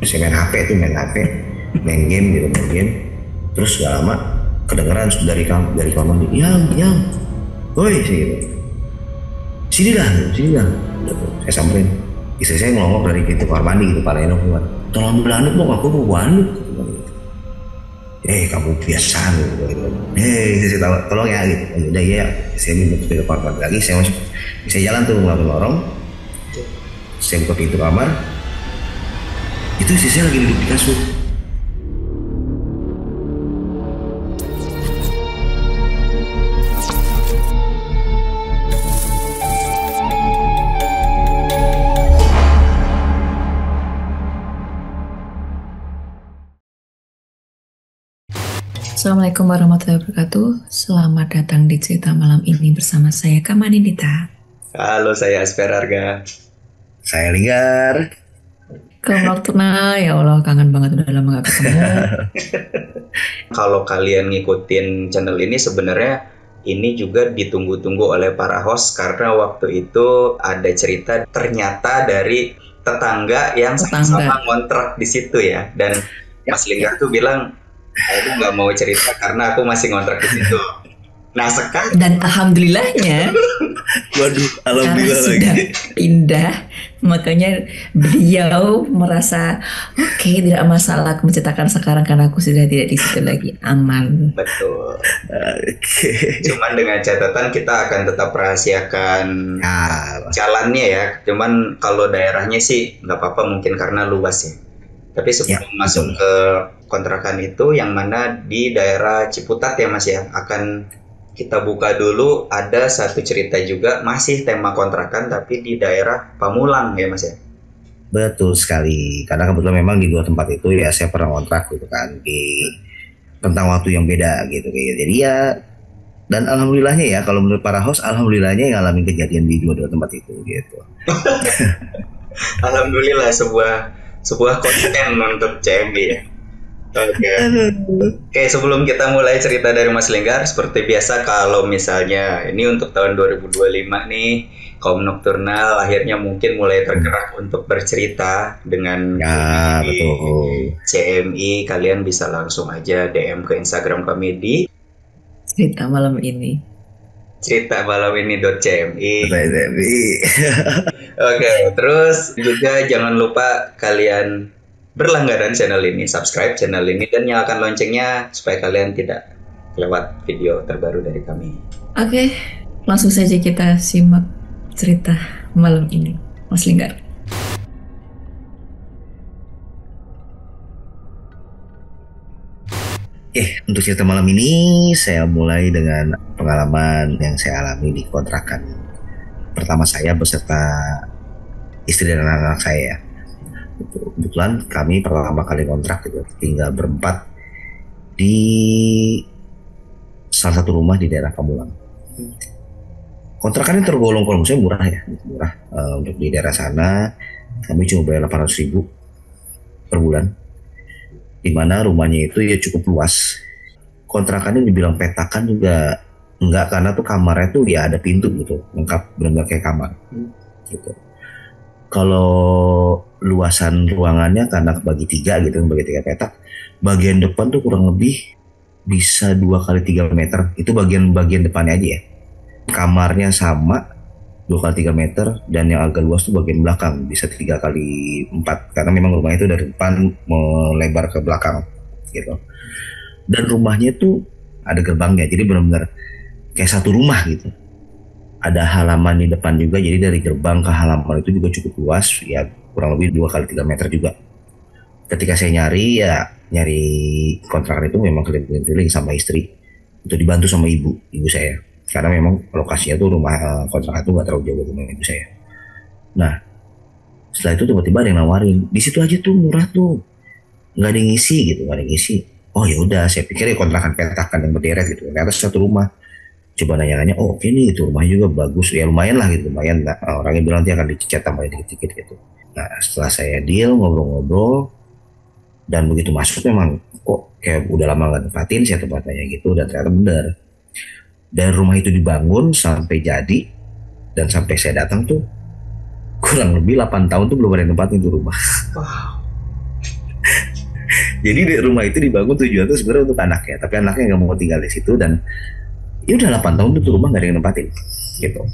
saya main HP tuh, main game gitu, main game. Terus gak lama kedengeran dari kamar mandi, yang, woi sih gitu. Sini dah. Gitu. Saya samperin. Istri saya ngelongok dari pintu kamar mandi gitu, Pak Leno keluar. Tolong ambil handuk dong, aku mau handuk. Kamu biasa gitu. Saya tahu, tolong ya gitu. Udah ya, saya minta pintu kamar mandi lagi, saya masuk. Saya jalan tuh melalui lorong. Saya buka pintu kamar. Itu istri saya lagi duduk di kasur. Assalamualaikum warahmatullahi wabarakatuh. Selamat datang di cerita malam ini bersama saya Kamani Dita. Halo, saya Asperarga. Saya Linggar. Kalau Tuna, ya Allah kangen banget udah lama gak ketemu. Kalau kalian ngikutin channel ini sebenarnya ini juga ditunggu-tunggu oleh para host karena waktu itu ada cerita ternyata dari tetangga yang sama ngontrak di situ ya. Dan Mas Linggar tuh bilang, aku nggak mau cerita karena aku masih ngontrak di situ. Nah sekarang dan alhamdulillahnya, waduh, alhamdulillah karena sudah pindah, makanya beliau merasa oke, tidak masalah aku menceritakan sekarang karena aku sudah tidak di situ lagi, aman. Betul. Cuman dengan catatan kita akan tetap rahasiakan jalannya ya. Cuman kalau daerahnya sih nggak apa-apa mungkin karena luas ya. Tapi sebelum masuk ke kontrakan itu yang mana di daerah Ciputat ya Mas ya, akan kita buka dulu. Ada satu cerita juga masih tema kontrakan tapi di daerah Pamulang ya Mas ya. Betul sekali, karena kebetulan memang di dua tempat itu ya saya pernah kontrak gitu kan, di tentang waktu yang beda gitu kayak. Jadi ya, dan alhamdulillahnya ya, kalau menurut para host alhamdulillahnya yang ngalamin kejadian di dua tempat itu gitu. Alhamdulillah, sebuah konten untuk CMB ya. Oke, sebelum kita mulai cerita dari Mas Linggar, seperti biasa kalau misalnya ini untuk tahun 2025 nih, kaum nokturnal akhirnya mungkin mulai tergerak untuk bercerita dengan betul. CMI, kalian bisa langsung aja DM ke Instagram kami di cerita malam ini. ceritamalamiini.cmi. Oke, terus juga jangan lupa kalian berlangganan channel ini, subscribe channel ini, dan nyalakan loncengnya supaya kalian tidak lewat video terbaru dari kami. Oke, langsung saja kita simak cerita malam ini, Mas Linggar. Untuk cerita malam ini saya mulai dengan pengalaman yang saya alami di kontrakan pertama saya beserta istri dan anak-anak saya. Kebetulan kami pertama kali kontrak gitu, tinggal berempat di salah satu rumah di daerah Pamulang. Kontrakannya tergolong kalau saya murah ya, murah. Untuk di daerah sana kami cuma bayar 800.000 per bulan, di mana rumahnya itu ya cukup luas. Kontrakannya dibilang petakan juga enggak, karena tuh kamarnya tuh ya ada pintu gitu, lengkap benar-benar kayak kamar gitu. Kalau luasan ruangannya karena bagi tiga gitu, bagi tiga petak, bagian depan tuh kurang lebih bisa 2x3 meter, itu bagian depannya aja ya. Kamarnya sama 2x3 meter, dan yang agak luas tuh bagian belakang bisa 3x4, karena memang rumahnya itu dari depan melebar ke belakang gitu. Dan rumahnya tuh ada gerbangnya, jadi benar-benar kayak satu rumah gitu. Ada halaman di depan juga, jadi dari gerbang ke halaman itu juga cukup luas, ya kurang lebih 2x3 meter juga. Ketika saya nyari kontrakan itu memang keliling-keliling sama istri, untuk dibantu sama ibu saya, karena memang lokasinya tuh rumah kontrakan itu nggak terlalu jauh dari rumah ibu saya. Nah, setelah itu tiba-tiba ada yang nawarin, di situ aja tuh murah tuh, nggak ada yang ngisi gitu, nggak ada yang ngisi. Oh ya udah, saya pikir ya kontrakan petakan yang berderet gitu, ternyata satu rumah. Coba nanya-nanya, oh oke nih, itu rumahnya juga bagus, ya lumayan lah gitu, lumayan. Nah, orangnya bilang nanti akan dicat tambahin dikit-dikit gitu. Nah, setelah saya deal, ngobrol-ngobrol, dan begitu masuk memang kok kayak udah lama nggak tempatin, saya tempatnya gitu, dan ternyata benar. Dan rumah itu dibangun sampai jadi, dan sampai saya datang tuh kurang lebih 8 tahun tuh belum ada yang tempatin tuh rumah. Wow. Jadi rumah itu dibangun tujuan itu sebenarnya untuk anaknya, tapi anaknya nggak mau tinggal di situ dan ya udah 8 tahun itu rumah nggak ada yang nempatin gitu.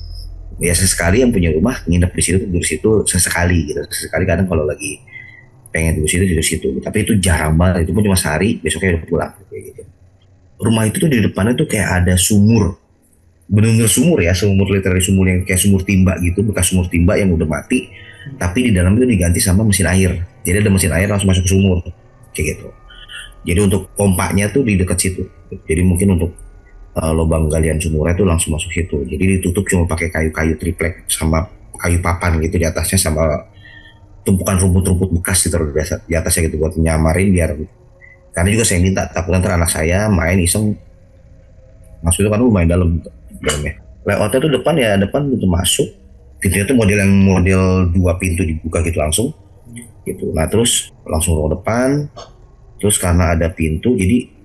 Ya sesekali yang punya rumah nginep di situ, tidur situ sesekali gitu. Sesekali kadang kalau lagi pengen tidur situ. Tapi itu jarang banget. Itu pun cuma sehari, besoknya udah pulang kayak gitu. Rumah itu tuh di depannya tuh kayak ada sumur. Bener-bener sumur ya, sumur literally sumur yang kayak sumur timba gitu, bekas sumur timba yang udah mati. Tapi di dalam itu diganti sama mesin air. Jadi ada mesin air langsung masuk ke sumur kayak gitu. Jadi untuk pompanya tuh di dekat situ. Jadi mungkin untuk lubang galian sumurnya itu langsung masuk situ. Jadi ditutup cuma pakai kayu-kayu triplek sama kayu papan gitu di atasnya sama tumpukan rumput-rumput bekas gitu di atasnya gitu buat nyamarin biar. Karena juga saya minta takut nanti anak saya main iseng maksudnya kan main dalam dalamnya. Layoutnya tuh depan itu masuk. Pintunya tuh model 2 pintu dibuka gitu langsung gitu. Nah terus langsung ruang depan. Terus karena ada pintu jadi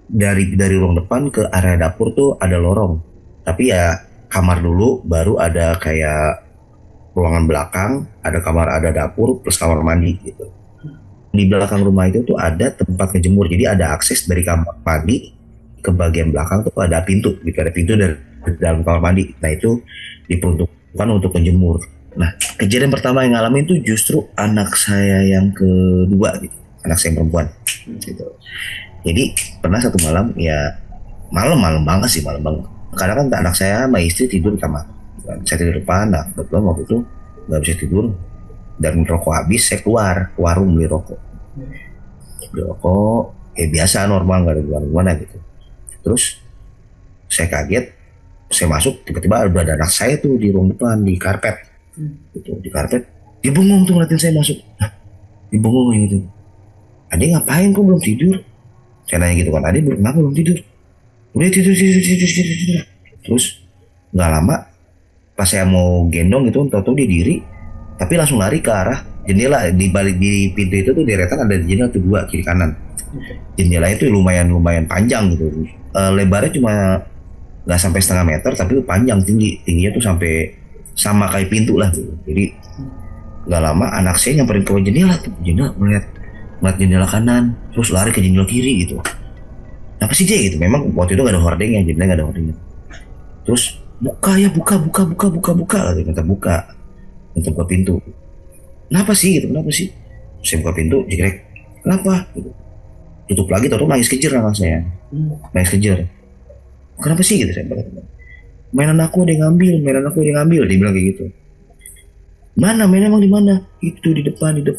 dari ruang depan ke area dapur tuh ada lorong, tapi ya kamar dulu baru ada kayak ruangan belakang, ada kamar, ada dapur plus kamar mandi gitu. Di belakang rumah itu tuh ada tempat ngejemur, jadi ada akses dari kamar mandi ke bagian belakang tuh ada pintu gitu, ada pintu dari dalam kamar mandi. Nah itu diperuntukkan untuk menjemur. Nah kejadian pertama yang ngalamin tuh justru anak saya yang kedua gitu, anak saya yang perempuan gitu. Jadi pernah satu malam ya malam banget sih, malam banget. Karena kan anak saya sama istri tidur di kamar. Saya tidur di depan, nah kebetulan waktu itu nggak bisa tidur dan rokok habis, saya keluar ke warung beli rokok. Beli rokok, biasa normal nggak ada gimana gitu. Terus saya kaget, saya masuk tiba-tiba udah ada anak saya tuh di ruang depan di karpet, gitu di karpet. Dia bengong tuh ngeliatin saya masuk, dia bengong gitu. Adik ngapain kok belum tidur? Saya nanya gitu kan, adik kenapa belum tidur? Udah tidur. Terus nggak lama pas saya mau gendong gitu, tahu-tahu dia diri, tapi langsung lari ke arah jendela. Di balik di pintu itu tuh deretan ada jendela tuh 2 kiri kanan. Jendela itu lumayan panjang gitu. Lebarnya cuma nggak sampai setengah meter, tapi panjang tingginya tuh sampai sama kayak pintu lah gitu. Jadi nggak lama anak saya nyamperin ke jendela ngeliat jendela kanan, terus lari ke jendela kiri gitu. Apa sih dia gitu? Memang waktu itu gak ada hordengnya, jendela gak ada hordengnya. Terus buka, minta buka pintu. Kenapa sih gitu? Saya buka pintu, jegrek. Kenapa? Gitu. Tutup lagi, tahu nangis kejer anak saya. Nangis kejer. Kenapa sih gitu saya bilang. Mainan aku ada yang ngambil, dia bilang kayak gitu. Mana mainan emang di mana? Itu di depan gitu.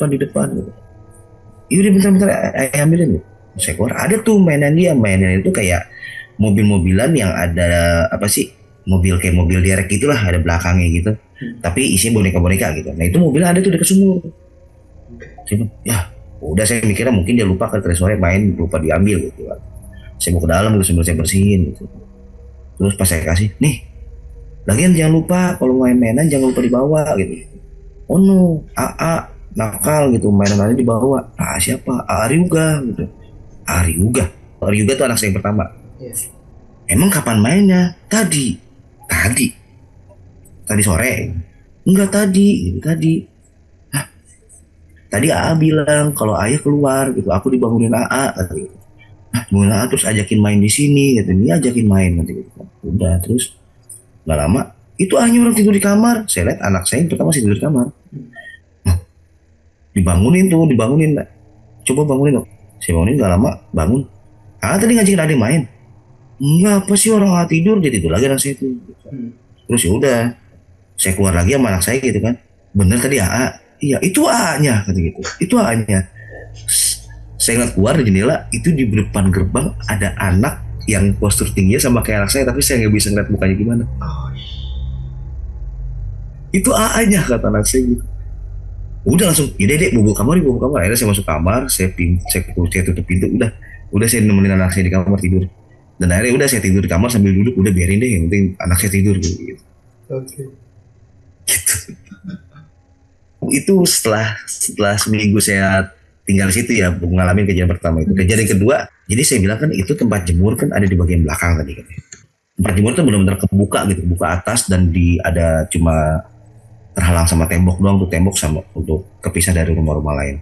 Iya bentar ambilin. Saya keluar ada tuh mainan itu kayak mobil-mobilan yang ada apa sih, kayak mobil derek gitulah, ada belakangnya gitu, tapi isinya boneka-boneka gitu. Nah itu mobilnya ada tuh dekat sumur. Ya udah, saya mikirnya mungkin dia lupa ke sore main, lupa diambil gitu kan. Saya mau ke dalam gitu sambil saya bersihin gitu. Terus pas saya kasih, nih lagian jangan lupa kalau main mainan jangan lupa dibawa gitu. Oh no, AA nakal gitu, mainan aja dibawa. Siapa? Ariuga gitu. Ariuga tuh anak saya yang pertama. Yes. Emang kapan mainnya? Tadi sore. Enggak tadi. Tadi AA bilang kalau ayah keluar gitu, aku dibangunin AA gitu. Bangunin AA terus ajakin main di sini gitu. Dia ajakin main nanti gitu. Udah, terus nggak lama itu hanya orang tidur di kamar. Saya lihat anak saya yang pertama masih tidur di kamar. Dibangunin, coba bangunin dong. Saya bangunin, nggak lama bangun. Tadi ngajakin adik main. Enggak, apa sih orang tidur, dia tidur lagi anak saya itu. Terus ya udah, saya keluar lagi sama anak saya gitu kan. Bener tadi AA? Iya, itu AA-nya kata gitu. Itu AA-nya. Saya ngeliat keluar di jendela, itu di depan gerbang ada anak yang postur tingginya sama kayak anak saya, tapi saya nggak bisa ngeliat mukanya gimana. Itu AA-nya kata anak saya gitu. Udah langsung, yaudah dek, bobo kamar. Akhirnya saya masuk kamar, saya tutup pintu, udah saya nemenin anak saya di kamar tidur. Dan akhirnya udah saya tidur di kamar sambil duduk, udah biarin deh, yang penting anak saya tidur gitu. Oke. Gitu. Itu setelah seminggu saya tinggal di situ ya, mengalami kejadian pertama itu. Kejadian kedua, jadi saya bilang kan itu tempat jemur kan ada di bagian belakang tadi kan. Tempat jemur itu benar-benar kebuka gitu, buka atas dan ada cuma terhalang sama tembok doang tuh, tembok sama untuk kepisah dari rumah-rumah lain.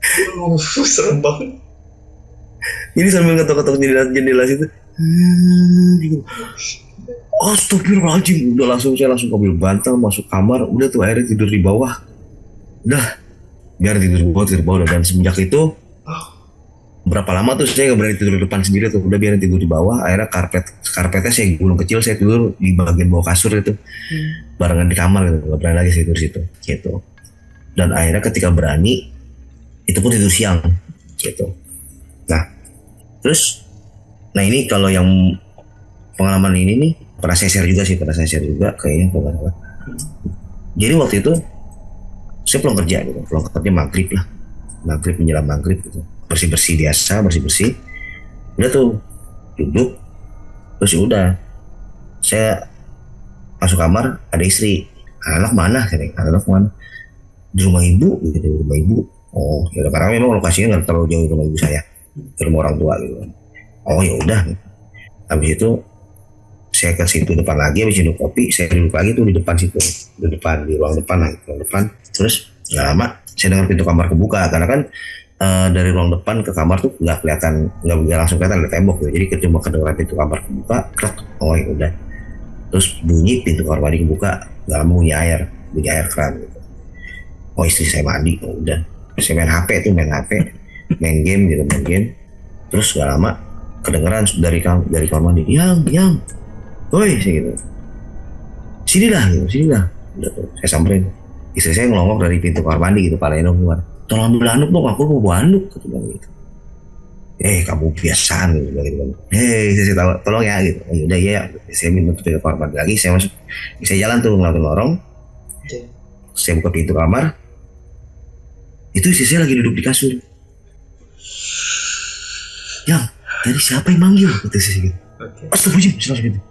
Serem banget. Ini sambil ngetok-ngetok jendela situ. Gitu. Astagfirullahaladzim, udah saya langsung ambil bantal masuk kamar, udah tuh akhirnya tidur di bawah. Udah, biar tidur di bawah. Dan semenjak itu berapa lama tuh saya nggak berani tidur di depan sendiri tuh, udah biarin tidur di bawah. Akhirnya karpetnya saya gulung kecil, saya tidur di bagian bawah kasur itu, barengan di kamar gitu, nggak berani lagi saya tidur situ, gitu. Dan akhirnya ketika berani, itu pun tidur siang, gitu. Nah, terus, ini kalau yang pengalaman ini nih pernah saya share juga kayaknya pengalaman. Jadi waktu itu saya pulang kerja maghrib menjelang maghrib gitu, bersih biasa, udah tuh duduk, terus udah saya masuk kamar, ada istri, anak mana di rumah ibu gitu, di rumah ibu. Oh ya, karena memang lokasinya nggak terlalu jauh dari rumah ibu saya, ke rumah orang tua gitu. Oh ya udah, habis itu saya ke situ depan lagi, habis minum kopi, saya duduk lagi tuh di depan situ, di ruang depan. Terus nggak lama saya dengar pintu kamar kebuka, karena kan dari ruang depan ke kamar tuh nggak langsung kelihatan ada tembok gitu. Jadi cuma kedengeran pintu kamar kebuka, krek. Oh ya udah, terus bunyi pintu kamar mandi kebuka, nggak lama bunyi air keran gitu. Oh istri saya mandi, oh udah, saya main HP, main game. Terus nggak lama kedengeran dari kamar mandi, yang woi gitu, sini lah. Udah tuh, saya samperin, istri saya ngelongok dari pintu kamar mandi gitu, palanya keluar, tolong ambil handuk dong, aku mau bawa handuk gitu. Kamu biasaan gitu. Saya tahu, tolong ya gitu. Udah ya, saya minta pintu kamar mandi lagi, saya masuk, saya jalan tuh ngelakuin lorong, saya buka pintu kamar, itu istri saya lagi duduk di kasur. Yang tadi siapa yang manggil? Kata saya gitu. Astagfirullahaladzim, langsung gitu.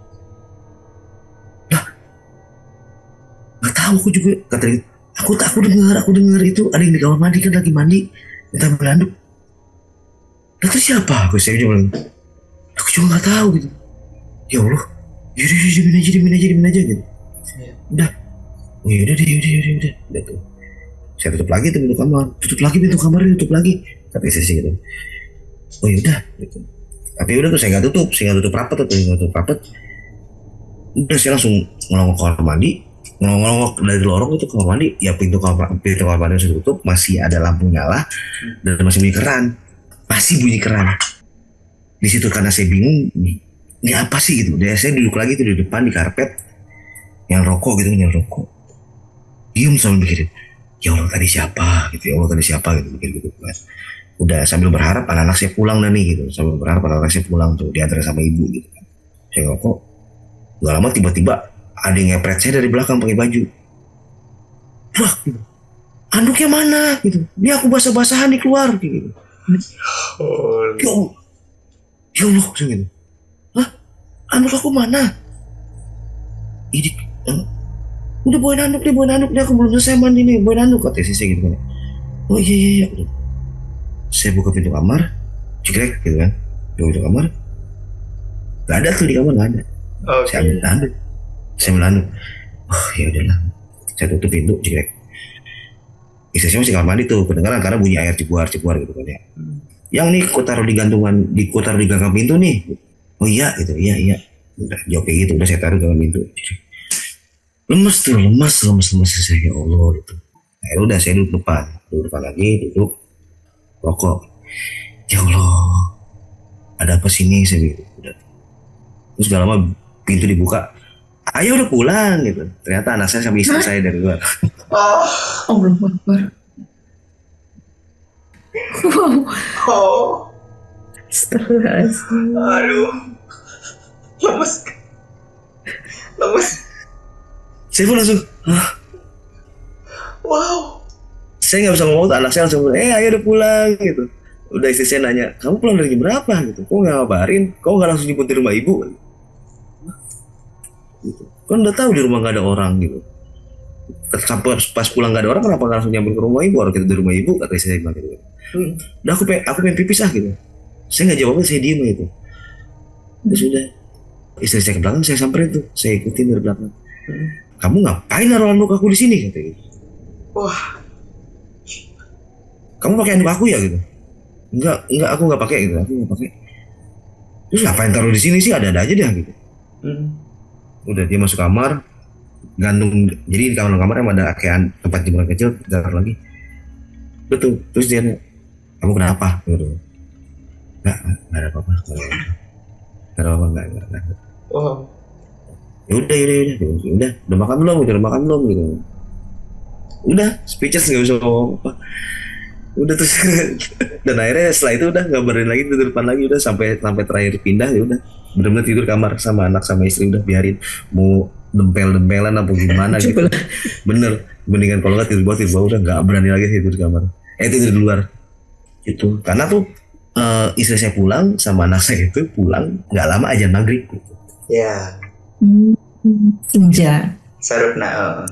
Nggak tahu, aku juga kata gitu. Aku dengar itu ada yang di kamar mandi, kan lagi mandi, minta ambil handuk. Itu siapa? Saya bilang, aku juga nggak tahu gitu. Ya Allah, yaudah dimin aja gitu. Udah, udah tuh. Saya tutup lagi tuh pintu kamar, tutup lagi. Kata saya gitu. Oh yaudah gitu. Tapi udah tuh saya nggak tutup rapat. Udah saya langsung ngelongok ke kamar mandi, ngelongok dari lorong itu ke kamar mandi. Ya pintu kamar mandi saya tutup, masih ada lampu nyala dan masih bunyi keran. Di situ karena saya bingung, ini apa sih gitu. Dan saya duduk lagi tuh di depan di karpet, yang rokok. Diam sambil mikirin, ya Allah tadi siapa gitu, mikir gitu kan. Udah sambil berharap anak-anak saya pulang gitu, tuh diantar sama ibu gitu kan. Saya ngerokok, gak lama tiba-tiba ada yang ngepret saya dari belakang pakai baju. Wah gitu, anduknya mana gitu, ini aku basah-basahan nih keluar gitu. Ya Allah gitu. Hah, anduk aku mana? Ini udah bawain anduk nih, aku belum selesai mandi nih, bawain anduk, kata saya gitu kan. Oh iya. Saya buka pintu kamar, cekrek gitu kan. Pintu kamar, gak ada tuh di kamar, gak ada. Saya ambil handuk. Oh ya udahlah, saya tutup pintu, cekrek. Istri saya masih kamar mandi tuh, kedengaran karena bunyi air cebuar gitu kan ya. Yang nih, ku taruh di gagang pintu nih. Oh iya gitu, iya. Udah jawab kayak gitu, udah saya taruh di gagang pintu. Lemes saya, ya Allah gitu. Nah, udah saya duduk depan lagi, rokok. Ya Allah, ada apa sini saya gitu. Udah. Terus gak lama pintu dibuka, ayo udah pulang gitu. Ternyata anak saya sama istri saya dari luar. Allah Akbar. Oh. Astagfirullahaladzim. Aduh. Lemes. Saya pun langsung, Wow. saya nggak bisa ngomong tuh, anak saya langsung, ayo udah pulang gitu. Udah istri saya nanya, kamu pulang dari jam berapa gitu? Kok nggak ngabarin? Kok nggak langsung jemput di rumah ibu? Gitu. Kan udah tahu di rumah nggak ada orang gitu. Sampai pas pulang nggak ada orang, kenapa nggak langsung nyamper ke rumah ibu? Orang kita di rumah ibu, kata istri saya gitu. Udah aku pengen pipis gitu. Saya nggak jawab, saya diem gitu. Terus udah, istri saya ke belakang, saya samperin tuh, saya ikutin dari belakang. Kamu ngapain naruh handuk aku di sini? Kata gitu. Wah. kamu pakai handuk aku ya gitu. Enggak, aku nggak pakai gitu, aku nggak pakai. Terus ngapain taruh di sini sih, ada-ada aja deh gitu. Udah dia masuk kamar, gantung, jadi di kamar emang ada kayak tempat jemuran kecil, taruh lagi. Betul, terus dia nanya, kamu kenapa? Gitu. Nggak ada apa-apa, nggak ada apa-apa, nggak. Oh. Ya udah makan belum gitu. Udah speechless, nggak bisa ngomong apa. Udah terus dan akhirnya setelah itu udah nggak berani lagi tidur depan lagi, udah sampai terakhir pindah ya udah benar-benar tidur kamar sama anak sama istri, udah biarin mau dempel-dempelan apa gimana gitu. Bener, mendingan kalau nggak tidur bawah udah nggak berani lagi tidur di kamar. Tidur di luar itu karena tuh istri saya pulang sama anak saya itu pulang nggak lama azan maghrib gitu. Ya. Senja. Sarupna.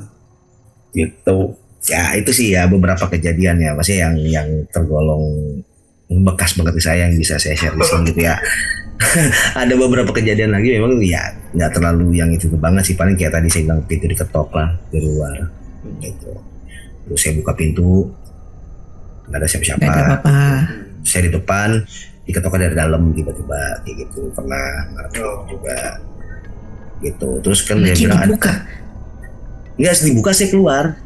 Gitu. Ya itu sih ya beberapa kejadian ya, maksudnya yang tergolong bekas banget di saya yang bisa saya share di sini gitu ya. Ada beberapa kejadian lagi memang ya nggak terlalu yang itu banget sih, paling kayak tadi saya bilang pintu diketok lah dari luar gitu. Terus saya buka pintu nggak ada siapa-siapa. Nggak ada apa-apa. Saya di depan diketok dari dalam tiba-tiba kayak gitu, pernah juga gitu. Terus kan dia bilang dibuka. Enggak, dibuka saya keluar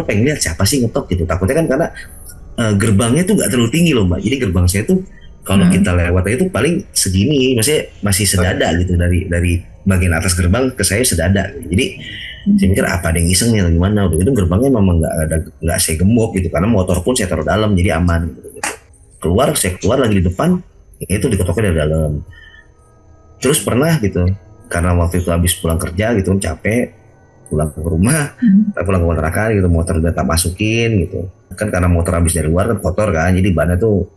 pengen lihat siapa sih ngetok gitu. Takutnya kan karena gerbangnya tuh nggak terlalu tinggi loh Mbak, jadi gerbang saya tuh kalau kita lewat itu paling segini, maksudnya masih sedada gitu dari bagian atas gerbang ke saya sedada gitu. Jadi saya mikir apa ada yang iseng nih atau gimana, udah gitu gerbangnya memang nggak saya gembok gitu karena motor pun saya taruh dalam jadi aman gitu. Saya keluar lagi di depan itu diketoknya dari dalam. Terus pernah gitu karena waktu itu habis pulang kerja gitu capek, pulang ke rumah, pulang ke kontrakan gitu, motor udah tak masukin gitu kan, karena motor habis dari luar kan kotor kan, jadi bannya tuh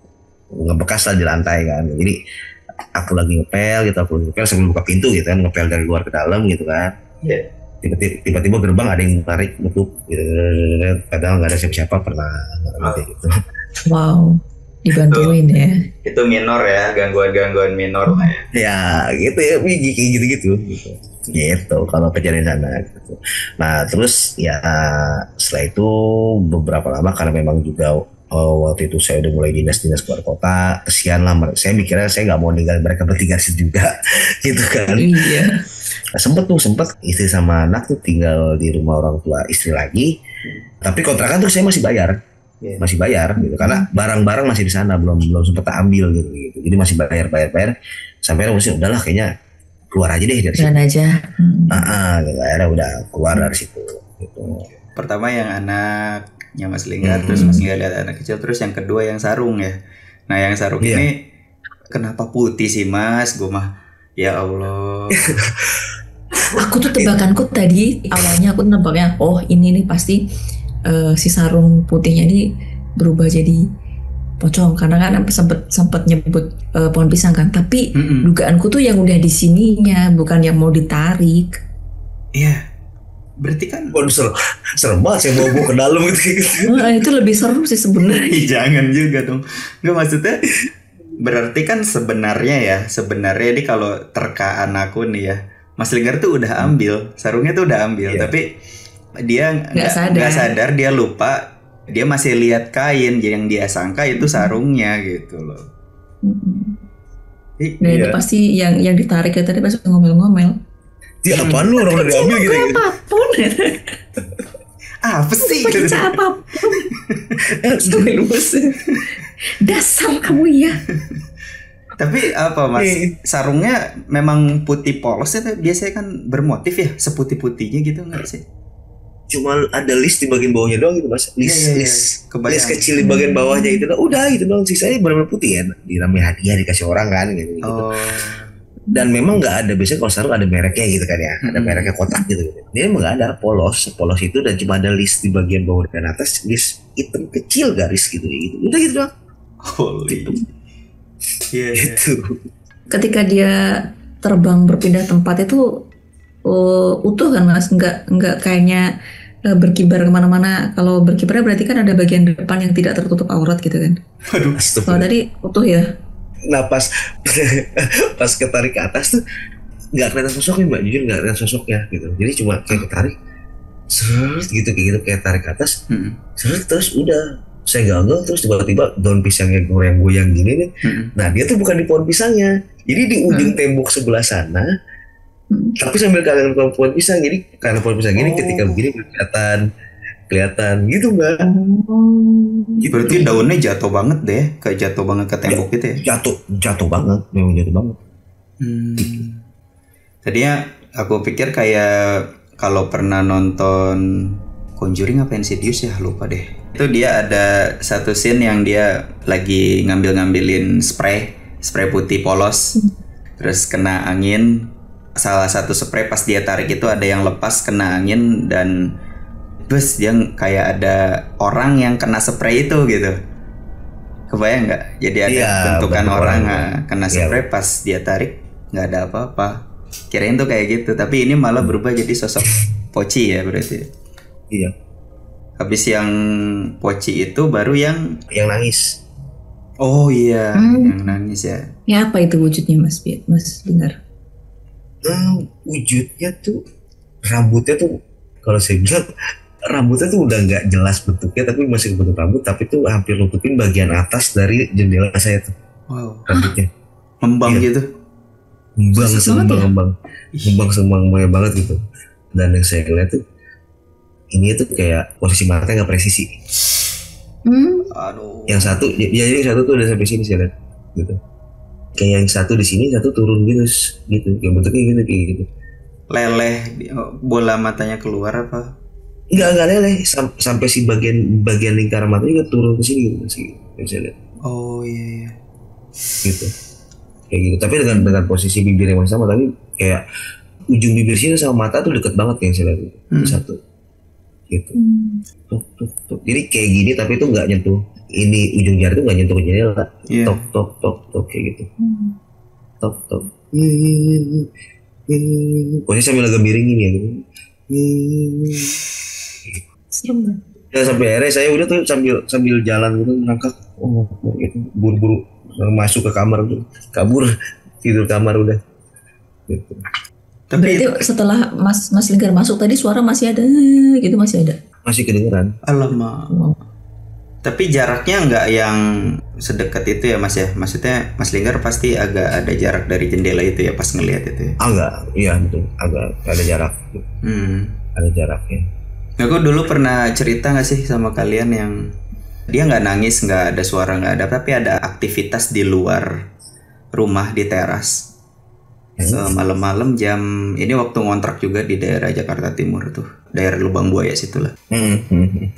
ngebekas lah di lantai kan. Jadi aku lagi ngepel sambil buka pintu gitu kan, ngepel dari luar ke dalam gitu kan. Tiba-tiba gerbang ada yang tarik nutup gitu, padahal nggak ada siapa-siapa, pernah gitu. Wow, dibantuin ya. Itu minor ya, gangguan minor ya gitu ya, gitu kalau kejadian sana gitu. Nah terus ya setelah itu beberapa lama karena memang juga waktu itu saya udah mulai dinas keluar kota, kesian lah, saya mikirnya saya nggak mau ninggalin mereka bertiga sih juga gitu kan. Iya. Sempet istri sama anak tuh tinggal di rumah orang tua istri lagi, tapi kontrakan tuh saya masih bayar gitu karena barang-barang masih di sana, belum sempat ambil gitu. Jadi masih bayar sampai akhirnya udahlah kayaknya keluar aja deh dari situ. Aja. Akhirnya udah keluar dari situ gitu. Pertama yang anaknya Mas Linggar, terus Mas Linggar lihat anak kecil, terus yang kedua yang sarung ya. Nah yang sarung ini kenapa putih sih Mas? Gue mah ya Allah. Aku tuh tebakanku tadi awalnya aku nebaknya ini nih pasti si sarung putihnya ini berubah jadi pocong karena kan sempat nyebut pohon pisang kan, tapi dugaanku tuh yang udah di sininya bukan yang mau ditarik. Iya, berarti kan serem banget saya bawa ke dalam gitu. Itu lebih seru sih sebenarnya. Jangan juga dong, nggak, maksudnya berarti kan sebenarnya ini kalau terkaan aku nih ya, Mas Linggar tuh udah ambil sarungnya tuh udah ambil, tapi dia nggak sadar, dia lupa. Dia masih lihat kain, jadi yang dia sangka itu sarungnya gitu loh. Nah itu pasti yang ditarik ya tadi pas ngomel-ngomel. Dia apaan lu, orang udah diambil gitu. Apapun. Apa sih? Apapun. Dasar kamu ya. Tapi apa Mas? Sarungnya memang putih polos ya, biasanya kan bermotif ya, seputih-putihnya gitu nggak sih? Cuma ada list di bagian bawahnya doang gitu Mas, list kecil di bagian bawahnya itu udah gitu doang, sisanya benar-benar putih ya, namanya hadiah dikasih orang kan gitu. Dan memang nggak ada, biasanya kalau sarung ada mereknya gitu kan ya, ada mereknya kotak gitu. Dia emang nggak ada polos itu, dan cuma ada list di bagian bawah dan atas, list hitam kecil garis gitu, udah gitu doang. Gitu. Ketika dia terbang berpindah tempat itu utuh kan Mas, nggak kayaknya berkibar kemana-mana. Kalau berkibarnya berarti kan ada bagian depan yang tidak tertutup aurat gitu kan. Aduh, kalau tadi utuh ya. Nah pas ketarik ke atas tuh nggak kelihatan sosoknya Mbak, jujur nggak kelihatan sosoknya gitu. Jadi cuma kayak ketarik seret gitu kayak tarik ke atas, seret terus udah saya gagal terus tiba-tiba daun pisangnya goyang-goyang gini nih. Nah dia tuh bukan di pohon pisangnya, jadi di ujung tembok sebelah sana. Tapi sambil kalian pohon pisang, jadi karena pohon pisang ini ketika begini kelihatan gitu Mbak. Berarti daunnya jatuh banget deh, kayak jatuh banget ke tembok gitu ya? Jatuh banget, memang jatuh banget. Tadinya aku pikir kayak kalau pernah nonton Conjuring apa Insidious ya, lupa deh. Itu dia ada satu scene yang dia lagi ngambilin spray putih polos, terus kena angin. Salah satu spray pas dia tarik itu ada yang lepas kena angin dan terus dia kayak ada orang yang kena spray itu gitu. Kebayang nggak? Jadi ada bentukan orang kena spray pas dia tarik nggak ada apa-apa. Kirain tuh kayak gitu, tapi ini malah berubah jadi sosok Poci ya berarti. Iya. Habis yang Poci itu baru yang nangis. Oh iya, yang nangis ya. Ya apa itu wujudnya Mas dengar? Wujudnya tuh rambutnya tuh kalau saya bilang rambutnya tuh udah nggak jelas bentuknya tapi masih bentuk rambut, tapi tuh hampir nutupin bagian atas dari jendela saya tuh. Wow. Rambutnya membang gitu. Membang semang-mangnya banget gitu. Dan yang saya lihat tuh ini tuh kayak posisi mata nggak presisi. Aduh. Yang satu tuh udah sampai sini saya lihat gitu. Kayak yang satu di sini, satu turun gitu, kayak bentuknya gitu. Leleh, bola matanya keluar apa? Enggak leleh, sampai si bagian lingkaran matanya turun ke sini gitu, yang saya lihat. Oh iya. Gitu. Kayak gitu. Tapi dengan posisi bibir yang sama, tapi kayak ujung bibir sini sama mata tuh deket banget yang saya lihat. Satu. Gitu. Tuh. Jadi kayak gini tapi itu nggak nyentuh. Ini ujung jari tuh nggak nyentuh ke jendela. Tok kayak gitu. Tok. Pokoknya sambil agak miringin ya gitu. Serem banget. Ya sampai akhirnya saya udah tuh sambil jalan gitu nangkak. Gitu. Buru-buru masuk ke kamar tuh. Kabur tidur kamar udah. Gitu. Tapi berarti setelah Mas Linggar masuk tadi suara masih ada gitu, masih ada. Masih kedengeran. Alamak. Tapi jaraknya nggak yang sedekat itu ya Mas ya? Maksudnya Mas Linggar pasti agak ada jarak dari jendela itu ya pas ngelihat itu ya? Agak, iya betul. Agak ada jarak. Ada jaraknya. Aku dulu pernah cerita nggak sih sama kalian yang dia nggak nangis, nggak ada suara, nggak ada, tapi ada aktivitas di luar rumah di teras. Malam-malam jam ini waktu ngontrak juga di daerah Jakarta Timur tuh, daerah Lubang Buaya situlah.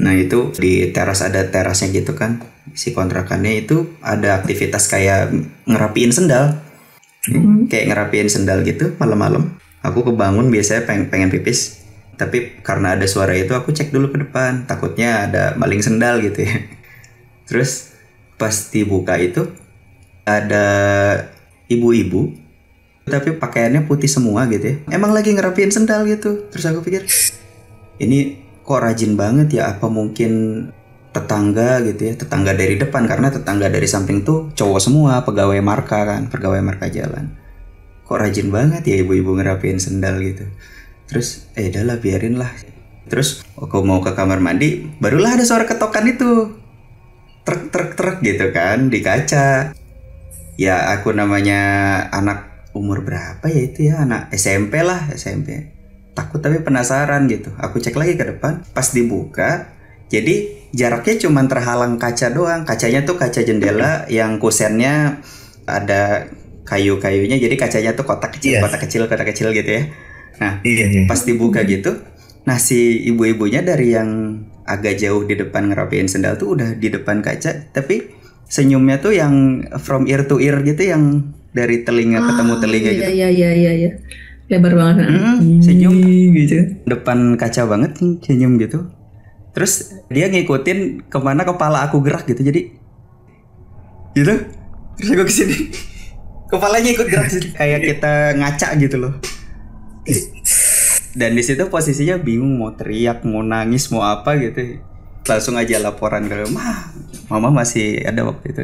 Nah itu di teras ada terasnya gitu kan, si kontrakannya itu ada aktivitas kayak ngerapiin sendal, kayak ngerapiin sendal gitu malam-malam. Aku kebangun biasanya pengen pipis, tapi karena ada suara itu aku cek dulu ke depan, takutnya ada maling sendal gitu ya. Terus pas dibuka itu ada ibu-ibu tapi pakaiannya putih semua gitu ya. Emang lagi ngerapiin sendal gitu. Terus aku pikir ini kok rajin banget ya, apa mungkin tetangga gitu ya, tetangga dari depan, karena tetangga dari samping tuh cowok semua, pegawai marka jalan. Kok rajin banget ya ibu-ibu ngerapiin sendal gitu. Terus udahlah biarin lah. Terus aku mau ke kamar mandi, barulah ada suara ketokan itu. Trek gitu kan di kaca. Ya aku namanya anak umur berapa ya itu ya, anak SMP. Takut tapi penasaran gitu. Aku cek lagi ke depan, pas dibuka jadi jaraknya cuma terhalang kaca doang. Kacanya tuh kaca jendela yang kusennya ada kayu-kayunya, jadi kacanya tuh kotak kecil gitu ya. Nah pas dibuka gitu, nah si ibu-ibunya dari yang agak jauh di depan ngerapiin sendal tuh udah di depan kaca, tapi senyumnya tuh yang from ear to ear gitu, yang dari telinga ketemu telinga gitu. Iya. Lebar banget. Senyum gitu. Depan kaca banget senyum gitu. Terus dia ngikutin kemana kepala aku gerak gitu. Jadi gitu. Terus aku kesini. Kepalanya ikut gerak sih. Kayak kita ngaca gitu loh. Dan di situ posisinya bingung mau teriak, mau nangis, mau apa gitu. Langsung aja laporan ke Mama masih ada waktu itu.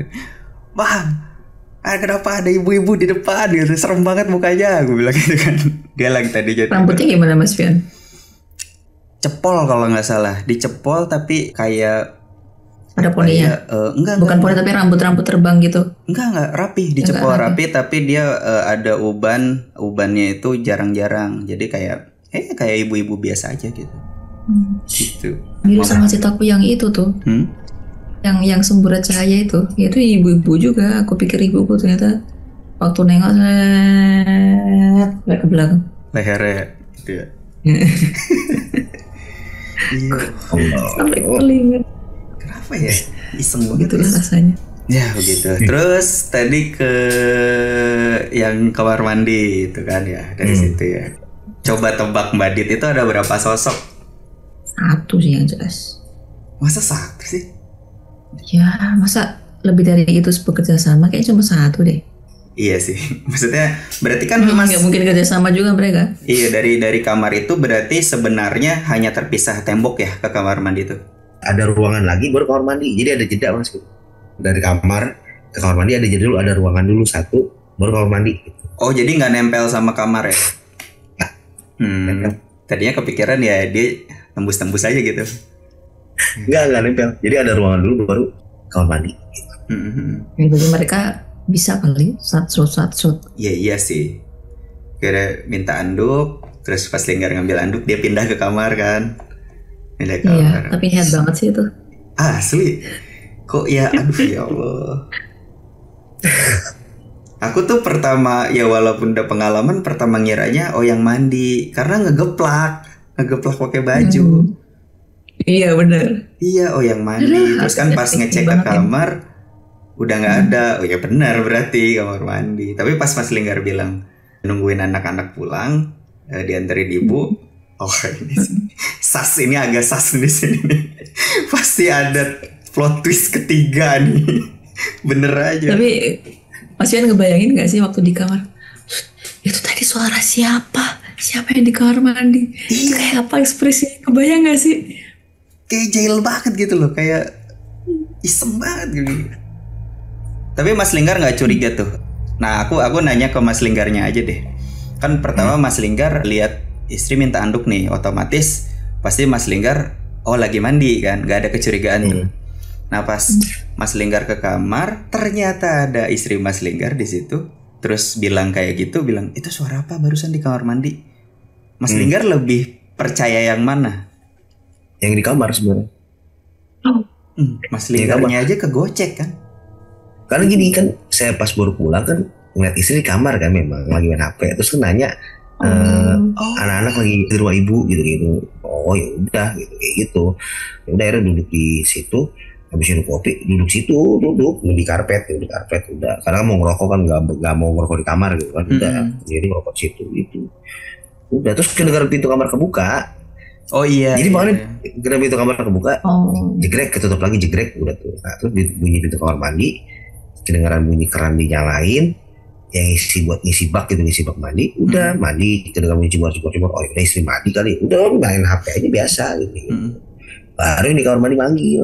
Kenapa ada ibu-ibu di depan gitu, serem banget mukanya, aku bilang gitu kan. Dia lagi tadi jadi rambutnya gimana Mas Fian? Cepol kalau nggak salah, dicepol tapi kayak Ada poninya? Bukan poni tapi rambut terbang gitu? Enggak rapi, dicepo rapi tapi dia ada ubannya itu jarang-jarang. Jadi kayak ibu-ibu biasa aja gitu. Gitu. Mirip sama ceritaku yang itu tuh. Yang semburat cahaya itu ibu-ibu juga. Aku pikir ibuku, ternyata waktu nengok nggak ke belakang. Lehernya gitu ya. Iya. Sampai telinga. Kenapa ya? Iseng banget. Itulah rasanya. Ya begitu. Terus tadi ke yang kamar mandi itu kan ya, dari situ ya. Coba tebak Mbak Dit itu ada berapa sosok? Satu sih yang jelas. Masa satu sih? Ya masa lebih dari itu bekerja sama, kayaknya cuma satu deh. Iya sih, maksudnya berarti kan nggak mungkin kerja sama juga mereka. Iya, dari kamar itu berarti sebenarnya hanya terpisah tembok ya ke kamar mandi itu. Ada ruangan lagi baru kamar mandi, jadi ada jeda Mas. Dari kamar ke kamar mandi ada jeda dulu, ada ruangan dulu satu, baru kamar mandi. Oh jadi nggak nempel sama kamar ya? Tadinya kepikiran ya dia tembus-tembus aja gitu. Nggak nempel, jadi ada ruangan dulu baru kamar mandi. Ini bagi mereka bisa kali satu. Iya sih. Kira minta anduk, terus pas Linggar ngambil anduk dia pindah ke kamar kan. Pindah ke kamar. Iya, tapi niat banget sih itu. Asli. Kok ya, aduh ya Allah. Aku tuh pertama ya walaupun udah pengalaman pertama ngiranya yang mandi karena ngegeplak pakai baju. Iya benar. Iya yang mandi. Terus kan pas ngecek ke kamar udah nggak ada. Oh ya benar berarti kamar mandi. Tapi pas Mas Linggar bilang nungguin anak-anak pulang, dianterin ibu. Oh ini sas, ini agak sas di sini. Pasti ada plot twist ketiga nih. Bener aja. Tapi Mas Ian ngebayangin nggak sih waktu di kamar? Itu tadi suara siapa? Siapa yang di kamar mandi? Iya. Kayak apa ekspresinya? Kebayang nggak sih? Kayak jahil banget gitu loh, kayak iseng banget gitu. Tapi Mas Linggar nggak curiga tuh. Nah aku nanya ke Mas Linggarnya aja deh. Kan pertama Mas Linggar lihat istri minta anduk nih, otomatis pasti Mas Linggar lagi mandi kan, nggak ada kecurigaan tuh. Nah pas Mas Linggar ke kamar, ternyata ada istri Mas Linggar di situ. Terus bilang kayak gitu, bilang itu suara apa barusan di kamar mandi? Mas Linggar lebih percaya yang mana? Yang di kamar sebenarnya. Mas Linggarnya aja kegocek kan? Karena gini kan, saya pas baru pulang kan ngeliat istri di kamar kan, memang lagi main HP. Terus kan nanya anak-anak lagi di rumah ibu gitu. Oh ya udah gitu kayak gitu. Ya udah akhirnya duduk di situ, habis minum kopi duduk situ, di karpet udah. Karena mau ngerokok kan nggak mau ngerokok di kamar gitu kan, udah. Jadi ngerokok situ gitu. Udah terus kedengaran pintu kamar kebuka. Oh iya. Jadi makanya kedengaran pintu kamar kebuka, jegrek ketutup lagi jegrek udah tuh. Nah terus bunyi pintu kamar mandi, kedengaran bunyi keran dinyalain, yang ngisi bak mandi, udah mandi, kedengaran bunyi cibor. Oh udah istri mandi kali, udah main HP aja biasa gitu. Baru di kamar mandi manggil.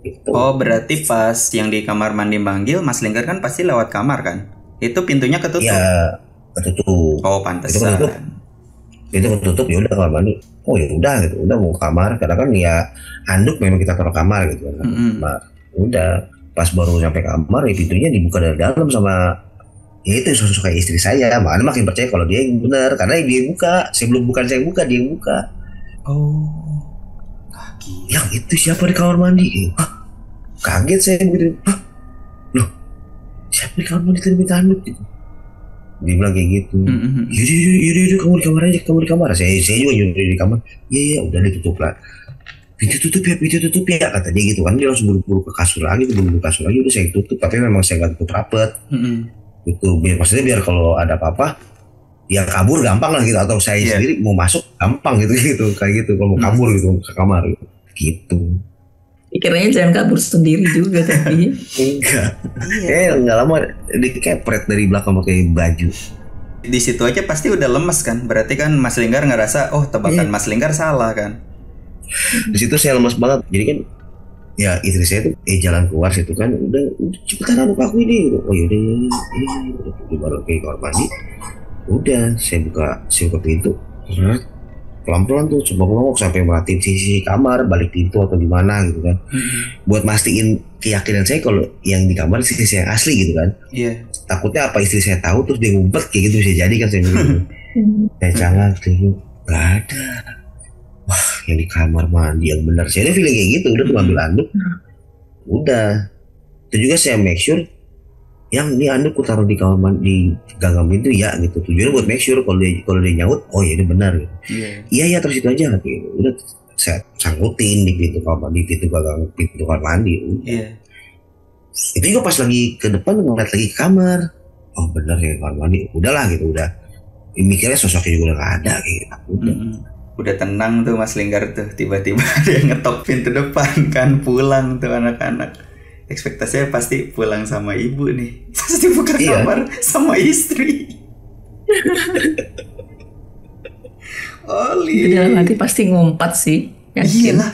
Gitu. Oh berarti pas yang di kamar mandi manggil Mas Linggar kan pasti lewat kamar kan? Itu pintunya ketutup? Iya ketutup. Oh pantesan. Itu ketutup ya udah kamar mandi. Oh ya udah gitu, udah mau kamar. Karena kan ya anduk memang kita taruh kamar gitu kan. Kamar. Udah pas baru sampai kamar ya pintunya dibuka dari dalam sama ya itu sosok kayak istri saya. Makanya makin percaya kalau dia yang benar karena dia yang buka. Bukan saya yang buka, dia yang buka. Oh. Yang itu siapa di kamar mandi? Kaget saya begitu. Loh, siapa di kamar mandi tadi minta anduk gitu? Dia bilang kayak gitu. Yaudah, kamu di kamar aja, kamu di kamar. Saya juga nyuruh di kamar. Iya, udah ditutup lah. Pintu tutup ya, kata dia gitu kan. Dia langsung buru-buru ke kasur lagi, udah saya tutup. Tapi memang saya nggak tutup rapet. Gitu, maksudnya biar kalau ada apa-apa, ya kabur gampang lah gitu. Atau saya sendiri mau masuk gampang gitu, kayak gitu. Kalau mau kabur gitu ke kamar gitu. Pikirnya jangan kabur sendiri juga tapi. Enggak. Enggak lama dikepret dari belakang pakai baju. Di situ aja pasti udah lemes kan. Berarti kan Mas Linggar ngerasa tebakan Mas Linggar salah kan. Di situ saya lemes banget. Jadi kan ya istri saya tuh jalan keluar situ kan udah cepetan anduk aku ini. Oh yaudah baru ke kamar mandi. Udah saya buka pintu. pelan-pelan tuh coba ngomong sampai merhatiin sisi kamar, balik pintu atau di mana gitu kan. Buat mastiin keyakinan saya kalau yang di kamar sisi saya yang asli gitu kan. Iya. Takutnya apa istri saya tahu terus dia ngumpet kayak gitu, bisa jadi kan saya bilang. Saya jangan gitu, nggak ada. Wah, yang di kamar mandi yang benar. Saya udah feeling kayak gitu, udah tuh ambil anduk. Udah. Itu juga saya make sure yang ini anduk ku taruh di kamar mandi di gagang pintu ya gitu. Tujuannya buat make sure kalau dia nyaut, oh ya ini benar gitu. Iya terus itu aja gitu. Udah saya sangkutin di pintu kamar, di pintu gagang pintu kamar mandi. Iya. Itu juga pas lagi ke depan ngeliat lagi ke kamar. Oh benar ya kamar mandi. Udahlah gitu udah. Mikirnya sosoknya juga udah gak ada gitu. Udah tenang tuh Mas Linggar tuh, tiba-tiba ada yang ngetok pintu depan kan, pulang tuh anak-anak. Ekspektasinya pasti pulang sama ibu nih, pasti buka kamar sama istri. Itu dalam hati pasti ngumpat sih. Iya lah.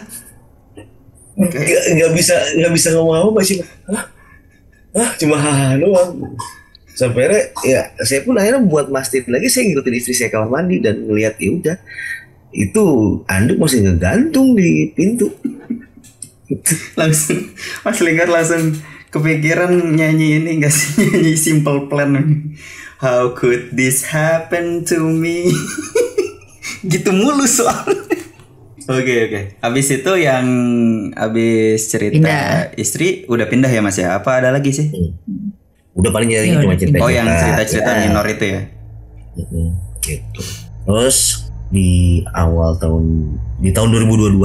Nggak bisa ngomong apa sih. Cuma doang. Sampai ya saya pun akhirnya buat mastiin lagi, saya ngikutin istri saya kamar mandi dan ngeliat ya udah itu anduk masih ngegantung di pintu. Langsung Mas Linggar langsung kepikiran nyanyi ini nggak sih, nyanyi Simple Plan, How could this happen to me? Gitu mulu soalnya. Oke. Abis itu yang abis cerita pindah. Istri udah pindah ya Mas ya? Apa ada lagi sih? Udah paling jadi cuma cerita. Oh yang cerita-cerita minor itu ya? Gitu. Terus di tahun 2022